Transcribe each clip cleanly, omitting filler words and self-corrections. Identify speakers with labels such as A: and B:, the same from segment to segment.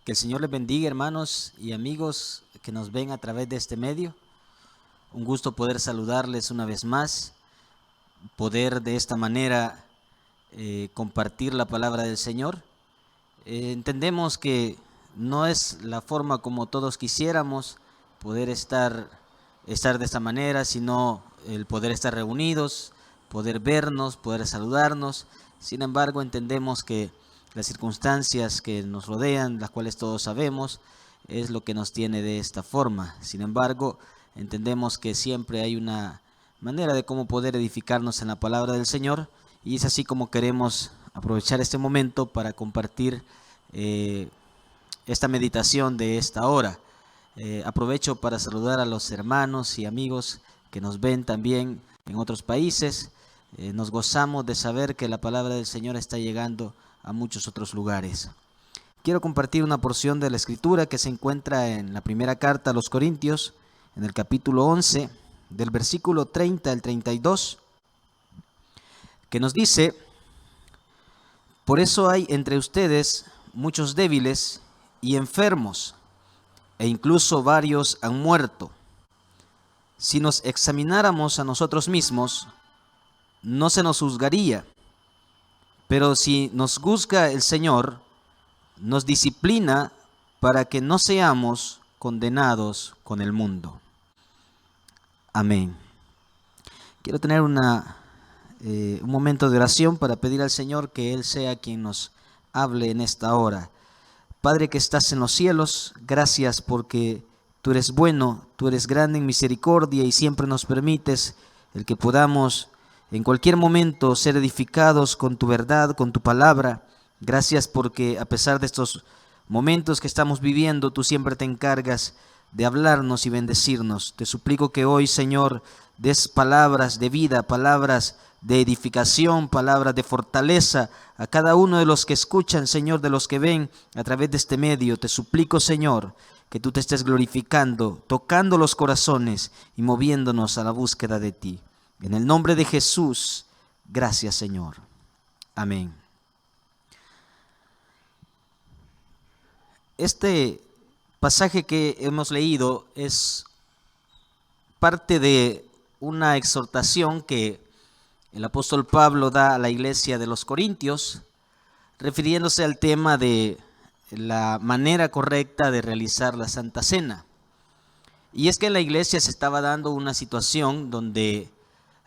A: Que el Señor les bendiga, hermanos y amigos que nos ven a través de este medio. Un gusto poder saludarles una vez más, poder de esta manera compartir la palabra del Señor. Entendemos que no es la forma como todos quisiéramos poder estar de esta manera, sino el poder estar reunidos, poder vernos, poder saludarnos. Sin embargo, entendemos que las circunstancias que nos rodean, las cuales todos sabemos, es lo que nos tiene de esta forma. Sin embargo, entendemos que siempre hay una manera de cómo poder edificarnos en la palabra del Señor, y es así como queremos aprovechar este momento para compartir esta meditación de esta hora. Aprovecho para saludar a los hermanos y amigos que nos ven también en otros países. Nos gozamos de saber que la palabra del Señor está llegando a muchos otros lugares. Quiero compartir una porción de la Escritura que se encuentra en la primera carta a los Corintios, en el capítulo 11, del versículo 30 al 32, que nos dice: por eso hay entre ustedes muchos débiles y enfermos, e incluso varios han muerto. Si nos examináramos a nosotros mismos, no se nos juzgaría, pero si nos juzga el Señor, nos disciplina para que no seamos condenados con el mundo. Amén. Quiero tener un momento de oración para pedir al Señor que Él sea quien nos hable en esta hora. Padre que estás en los cielos, gracias porque tú eres bueno, tú eres grande en misericordia y siempre nos permites el que podamos en cualquier momento ser edificados con tu verdad, con tu palabra. Gracias porque a pesar de estos momentos que estamos viviendo, tú siempre te encargas de hablarnos y bendecirnos. Te suplico que hoy, Señor, des palabras de vida, palabras de edificación, palabras de fortaleza a cada uno de los que escuchan, Señor, de los que ven a través de este medio. Te suplico, Señor, que tú te estés glorificando, tocando los corazones y moviéndonos a la búsqueda de ti. En el nombre de Jesús, gracias, Señor. Amén. Este pasaje que hemos leído es parte de una exhortación que el apóstol Pablo da a la iglesia de los Corintios, refiriéndose al tema de la manera correcta de realizar la Santa Cena. Y es que en la iglesia se estaba dando una situación donde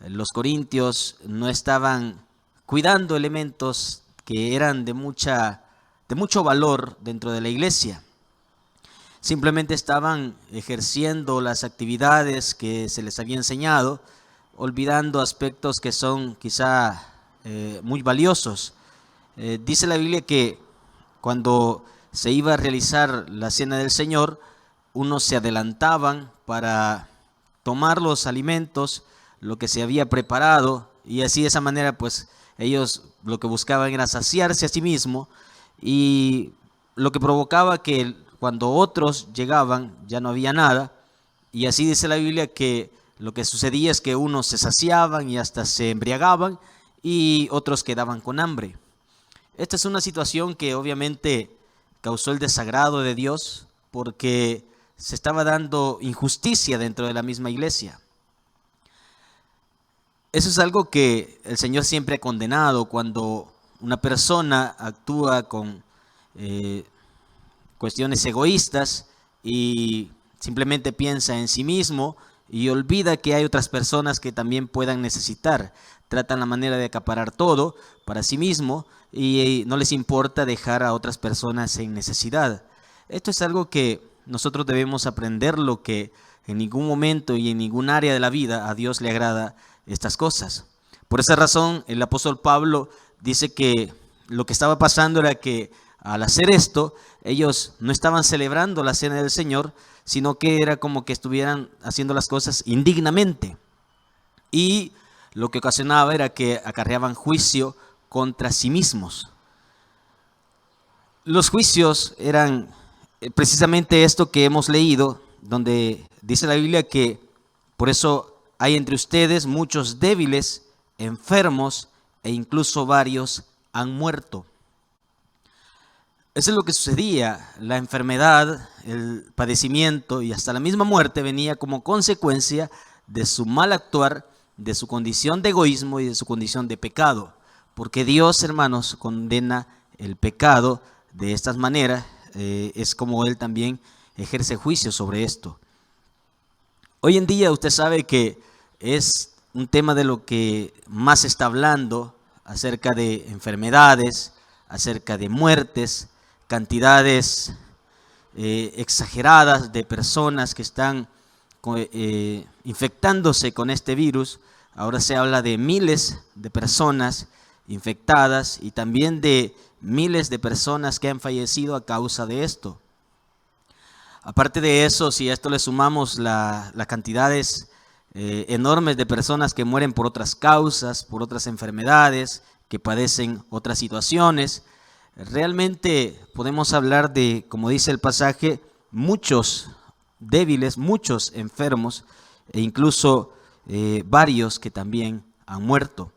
A: los corintios no estaban cuidando elementos que eran de mucho valor dentro de la iglesia. Simplemente estaban ejerciendo las actividades que se les había enseñado, olvidando aspectos que son quizá muy valiosos. Dice la Biblia que cuando se iba a realizar la cena del Señor, unos se adelantaban para tomar los alimentos, lo que se había preparado, y así de esa manera pues ellos lo que buscaban era saciarse a sí mismo, y lo que provocaba que cuando otros llegaban ya no había nada. Y así dice la Biblia que lo que sucedía es que unos se saciaban y hasta se embriagaban y otros quedaban con hambre. Esta es una situación que obviamente causó el desagrado de Dios porque se estaba dando injusticia dentro de la misma iglesia. Eso es algo que el Señor siempre ha condenado cuando una persona actúa con cuestiones egoístas y simplemente piensa en sí mismo y olvida que hay otras personas que también puedan necesitar. Tratan la manera de acaparar todo para sí mismo y no les importa dejar a otras personas en necesidad. Esto es algo que nosotros debemos aprenderlo, que en ningún momento y en ningún área de la vida a Dios le agrada estas cosas. Por esa razón, el apóstol Pablo dice que lo que estaba pasando era que al hacer esto, ellos no estaban celebrando la cena del Señor, sino que era como que estuvieran haciendo las cosas indignamente. Y lo que ocasionaba era que acarreaban juicio contra sí mismos. Los juicios eran precisamente esto que hemos leído, donde dice la Biblia que por eso hay entre ustedes muchos débiles, enfermos e incluso varios han muerto. Eso es lo que sucedía. La enfermedad, el padecimiento y hasta la misma muerte venía como consecuencia de su mal actuar, de su condición de egoísmo y de su condición de pecado. Porque Dios, hermanos, condena el pecado de estas maneras. Es como Él también ejerce juicio sobre esto. Hoy en día usted sabe que es un tema de lo que más se está hablando acerca de enfermedades, acerca de muertes, cantidades exageradas de personas que están infectándose con este virus. Ahora se habla de miles de personas infectadas y también de miles de personas que han fallecido a causa de esto. Aparte de eso, si a esto le sumamos las cantidades enormes de personas que mueren por otras causas, por otras enfermedades, que padecen otras situaciones, realmente podemos hablar de, como dice el pasaje, muchos débiles, muchos enfermos e incluso varios que también han muerto.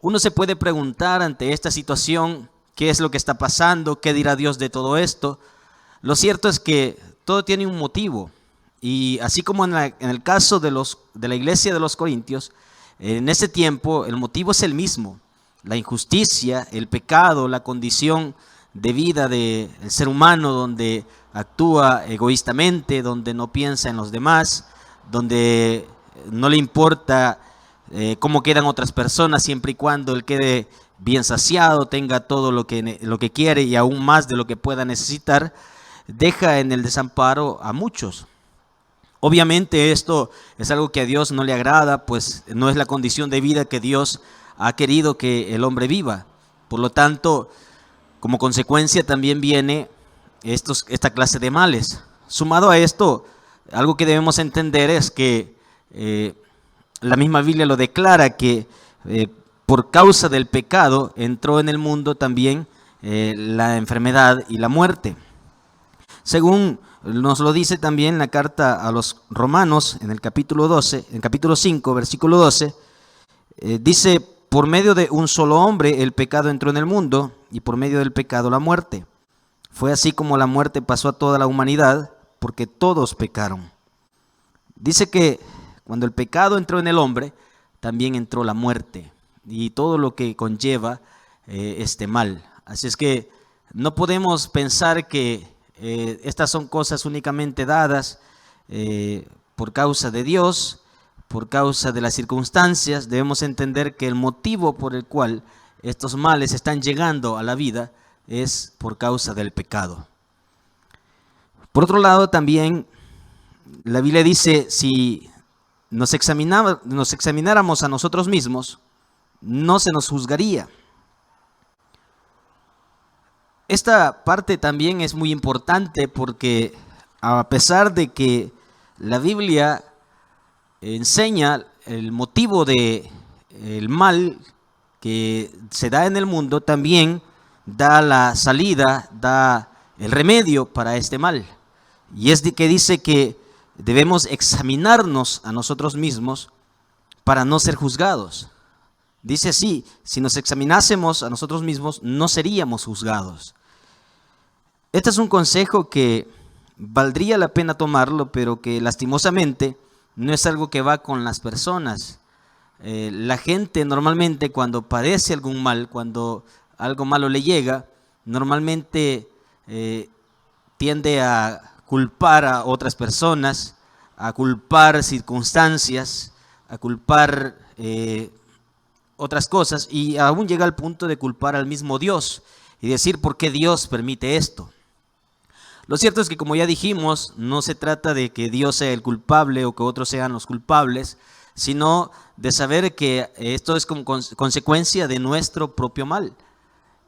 A: Uno se puede preguntar ante esta situación, ¿qué es lo que está pasando? ¿Qué dirá Dios de todo esto? Lo cierto es que todo tiene un motivo. Y así como en el caso de la iglesia de los Corintios, en ese tiempo el motivo es el mismo. La injusticia, el pecado, la condición de vida del ser humano donde actúa egoístamente, donde no piensa en los demás, donde no le importa cómo quedan otras personas siempre y cuando él quede bien saciado, tenga todo lo que quiere y aún más de lo que pueda necesitar, deja en el desamparo a muchos. Obviamente esto es algo que a Dios no le agrada, pues no es la condición de vida que Dios ha querido que el hombre viva. Por lo tanto, como consecuencia también viene esta clase de males. Sumado a esto, algo que debemos entender es que la misma Biblia lo declara, que por causa del pecado entró en el mundo también la enfermedad y la muerte. Según nos lo dice también la carta a los Romanos en el capítulo 12, en capítulo 5, versículo 12, dice: por medio de un solo hombre el pecado entró en el mundo y por medio del pecado la muerte. Fue así como la muerte pasó a toda la humanidad, porque todos pecaron. Dice que cuando el pecado entró en el hombre, también entró la muerte y todo lo que conlleva este mal. Así es que no podemos pensar que estas son cosas únicamente dadas por causa de Dios, por causa de las circunstancias. Debemos entender que el motivo por el cual estos males están llegando a la vida es por causa del pecado. Por otro lado, también la Biblia dice, si nos examináramos a nosotros mismos, no se nos juzgaría. Esta parte también es muy importante porque a pesar de que la Biblia enseña el motivo del mal que se da en el mundo, también da la salida, da el remedio para este mal. Y es de que dice que debemos examinarnos a nosotros mismos para no ser juzgados. Dice así: si nos examinásemos a nosotros mismos, no seríamos juzgados. Este es un consejo que valdría la pena tomarlo, pero que lastimosamente no es algo que va con las personas. La gente normalmente cuando padece algún mal, cuando algo malo le llega, normalmente tiende a culpar a otras personas, a culpar circunstancias, a culpar otras cosas, y aún llega al punto de culpar al mismo Dios y decir por qué Dios permite esto. Lo cierto es que, como ya dijimos, no se trata de que Dios sea el culpable o que otros sean los culpables, sino de saber que esto es como consecuencia de nuestro propio mal.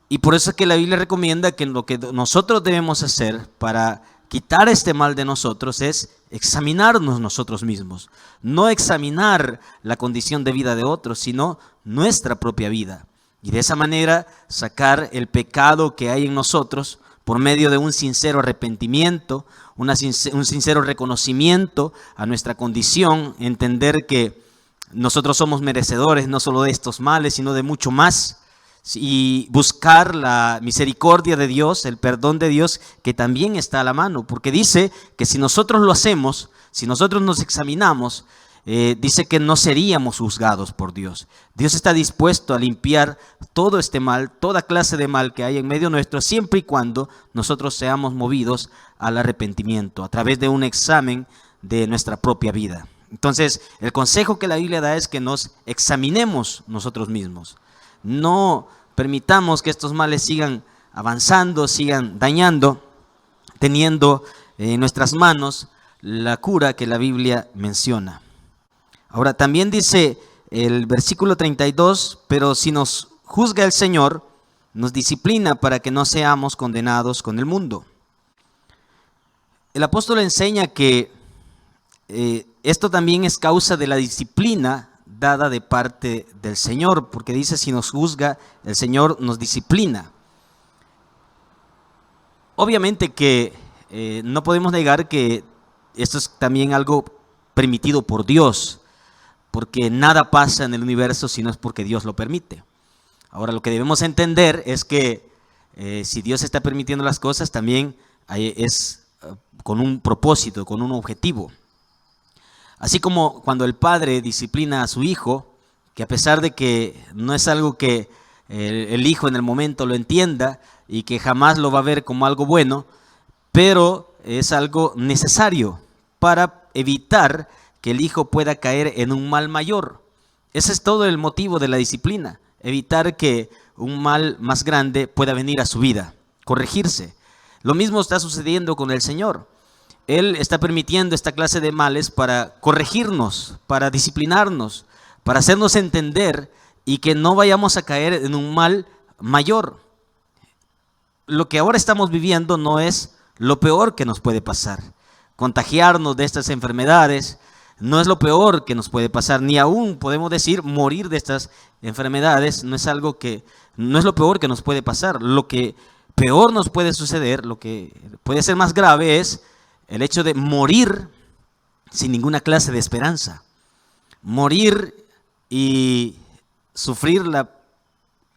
A: Y por eso es que la Biblia recomienda que lo que nosotros debemos hacer para quitar este mal de nosotros es examinarnos nosotros mismos. No examinar la condición de vida de otros, sino nuestra propia vida. Y de esa manera sacar el pecado que hay en nosotros por medio de un sincero arrepentimiento, un sincero reconocimiento a nuestra condición, entender que nosotros somos merecedores no solo de estos males, sino de mucho más. y buscar la misericordia de Dios, el perdón de Dios, que también está a la mano, porque dice que si nosotros lo hacemos, si nosotros nos examinamos, dice que no seríamos juzgados por Dios. Dios está dispuesto a limpiar todo este mal, toda clase de mal que hay en medio nuestro, siempre y cuando nosotros seamos movidos al arrepentimiento a través de un examen de nuestra propia vida. Entonces, el consejo que la Biblia da es que nos examinemos nosotros mismos. No permitamos que estos males sigan avanzando, sigan dañando, teniendo en nuestras manos la cura que la Biblia menciona. Ahora, también dice el versículo 32, pero si nos juzga el Señor, nos disciplina para que no seamos condenados con el mundo. El apóstol enseña que esto también es causa de la disciplina dada de parte del Señor, porque dice, si nos juzga, el Señor nos disciplina. Obviamente que no podemos negar que esto es también algo permitido por Dios, porque nada pasa en el universo si no es porque Dios lo permite. Ahora, lo que debemos entender es que si Dios está permitiendo las cosas, también es con un propósito, con un objetivo. Así como cuando el padre disciplina a su hijo, que a pesar de que no es algo que el hijo en el momento lo entienda y que jamás lo va a ver como algo bueno, pero es algo necesario para evitar que el hijo pueda caer en un mal mayor. Ese es todo el motivo de la disciplina, evitar que un mal más grande pueda venir a su vida, corregirse. Lo mismo está sucediendo con el Señor. Él está permitiendo esta clase de males para corregirnos, para disciplinarnos, para hacernos entender y que no vayamos a caer en un mal mayor. Lo que ahora estamos viviendo no es lo peor que nos puede pasar. Contagiarnos de estas enfermedades no es lo peor que nos puede pasar, ni aún podemos decir morir de estas enfermedades no es lo peor que nos puede pasar. Lo que peor nos puede suceder, lo que puede ser más grave es el hecho de morir sin ninguna clase de esperanza. Morir y sufrir la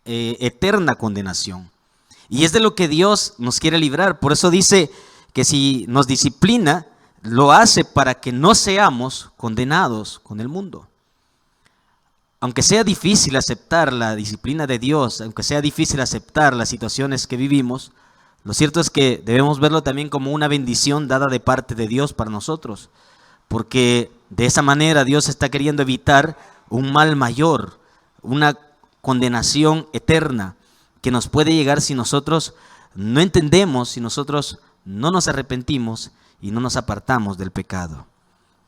A: eterna condenación. Y es de lo que Dios nos quiere librar. Por eso dice que si nos disciplina, lo hace para que no seamos condenados con el mundo. Aunque sea difícil aceptar la disciplina de Dios, aunque sea difícil aceptar las situaciones que vivimos, lo cierto es que debemos verlo también como una bendición dada de parte de Dios para nosotros, porque de esa manera Dios está queriendo evitar un mal mayor, una condenación eterna que nos puede llegar si nosotros no entendemos, si nosotros no nos arrepentimos y no nos apartamos del pecado.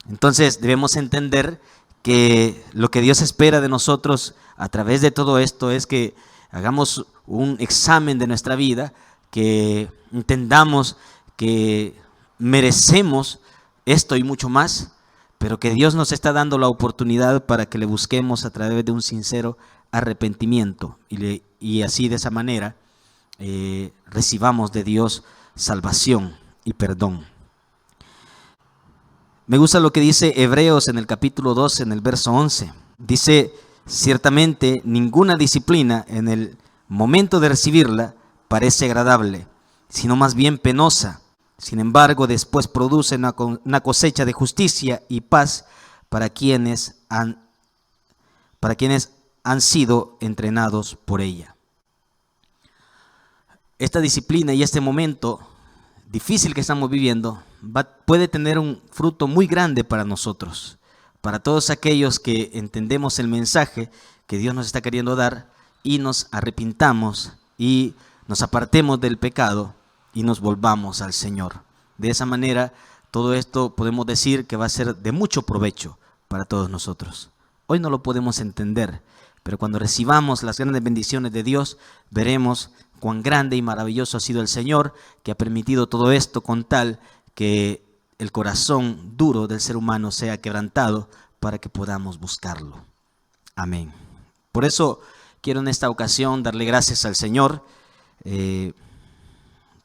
A: Entonces debemos entender que lo que Dios espera de nosotros a través de todo esto es que hagamos un examen de nuestra vida, que entendamos que merecemos esto y mucho más, pero que Dios nos está dando la oportunidad para que le busquemos a través de un sincero arrepentimiento y así de esa manera recibamos de Dios salvación y perdón. Me gusta lo que dice Hebreos en el capítulo 12, en el verso 11. Dice, ciertamente ninguna disciplina en el momento de recibirla parece agradable, sino más bien penosa. Sin embargo, después produce una cosecha de justicia y paz para quienes han sido entrenados por ella. Esta disciplina y este momento difícil que estamos viviendo puede tener un fruto muy grande para nosotros, para todos aquellos que entendemos el mensaje que Dios nos está queriendo dar y nos arrepintamos y nos apartemos del pecado y nos volvamos al Señor. De esa manera, todo esto podemos decir que va a ser de mucho provecho para todos nosotros. Hoy no lo podemos entender, pero cuando recibamos las grandes bendiciones de Dios, veremos cuán grande y maravilloso ha sido el Señor, que ha permitido todo esto con tal que el corazón duro del ser humano sea quebrantado para que podamos buscarlo. Amén. Por eso quiero en esta ocasión darle gracias al Señor,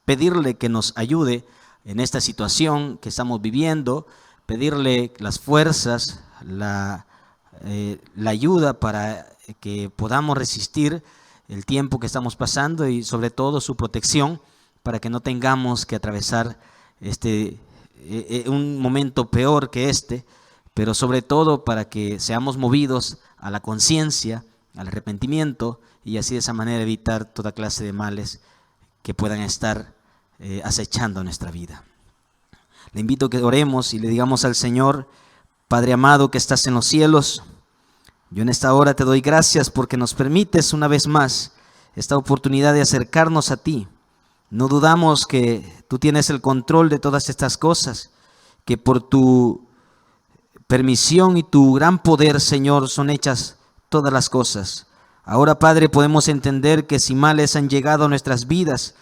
A: pedirle que nos ayude en esta situación que estamos viviendo, pedirle las fuerzas, la ayuda para que podamos resistir el tiempo que estamos pasando y sobre todo su protección para que no tengamos que atravesar un momento peor que este, pero sobre todo para que seamos movidos a la conciencia, al arrepentimiento y así de esa manera evitar toda clase de males que puedan estar acechando nuestra vida. Le invito a que oremos y le digamos al Señor: Padre amado que estás en los cielos, yo en esta hora te doy gracias porque nos permites una vez más esta oportunidad de acercarnos a ti. No dudamos que tú tienes el control de todas estas cosas, que por tu permisión y tu gran poder, Señor, son hechas todas las cosas. Ahora, Padre, podemos entender que si males han llegado a nuestras vidas,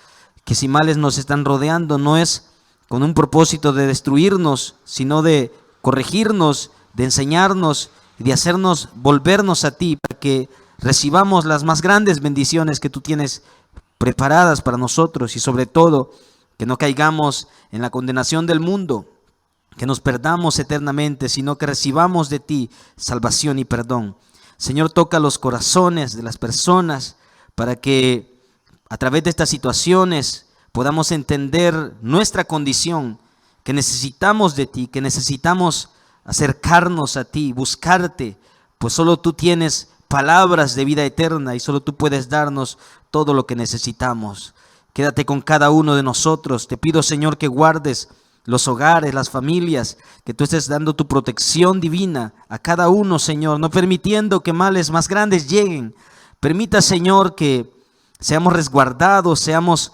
A: que si males nos están rodeando, no es con un propósito de destruirnos, sino de corregirnos, de enseñarnos y de hacernos volvernos a ti, para que recibamos las más grandes bendiciones que tú tienes preparadas para nosotros y sobre todo que no caigamos en la condenación del mundo, que nos perdamos eternamente, sino que recibamos de ti salvación y perdón. Señor, toca los corazones de las personas para que a través de estas situaciones podamos entender nuestra condición, que necesitamos de ti, que necesitamos acercarnos a ti, buscarte, pues solo tú tienes palabras de vida eterna y solo tú puedes darnos todo lo que necesitamos. Quédate con cada uno de nosotros. Te pido, Señor, que guardes los hogares, las familias, que tú estés dando tu protección divina a cada uno, Señor, no permitiendo que males más grandes lleguen. Permita, Señor, que seamos resguardados, seamos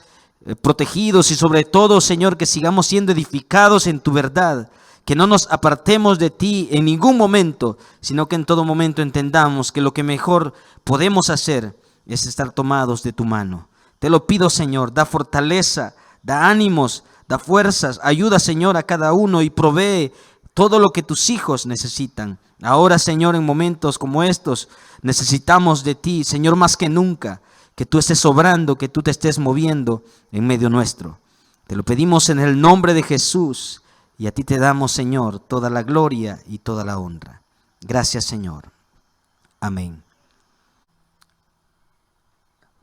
A: protegidos y sobre todo, Señor, que sigamos siendo edificados en tu verdad, que no nos apartemos de ti en ningún momento, sino que en todo momento entendamos que lo que mejor podemos hacer es estar tomados de tu mano. Te lo pido, Señor, da fortaleza, da ánimos, da fuerzas, ayuda, Señor, a cada uno y provee todo lo que tus hijos necesitan. Ahora, Señor, en momentos como estos, necesitamos de ti, Señor, más que nunca, que tú estés obrando, que tú te estés moviendo en medio nuestro. Te lo pedimos en el nombre de Jesús y a ti te damos, Señor, toda la gloria y toda la honra. Gracias, Señor. Amén.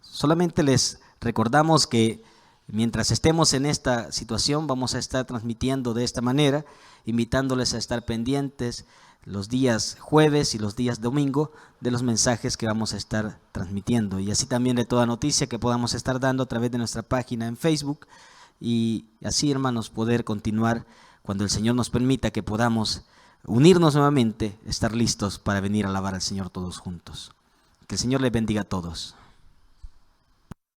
A: Solamente les recordamos que mientras estemos en esta situación vamos a estar transmitiendo de esta manera, invitándoles a estar pendientes los días jueves y los días domingo de los mensajes que vamos a estar transmitiendo y así también de toda noticia que podamos estar dando a través de nuestra página en Facebook y así, hermanos, poder continuar cuando el Señor nos permita que podamos unirnos nuevamente, estar listos para venir a alabar al Señor todos juntos. Que el Señor les bendiga a todos.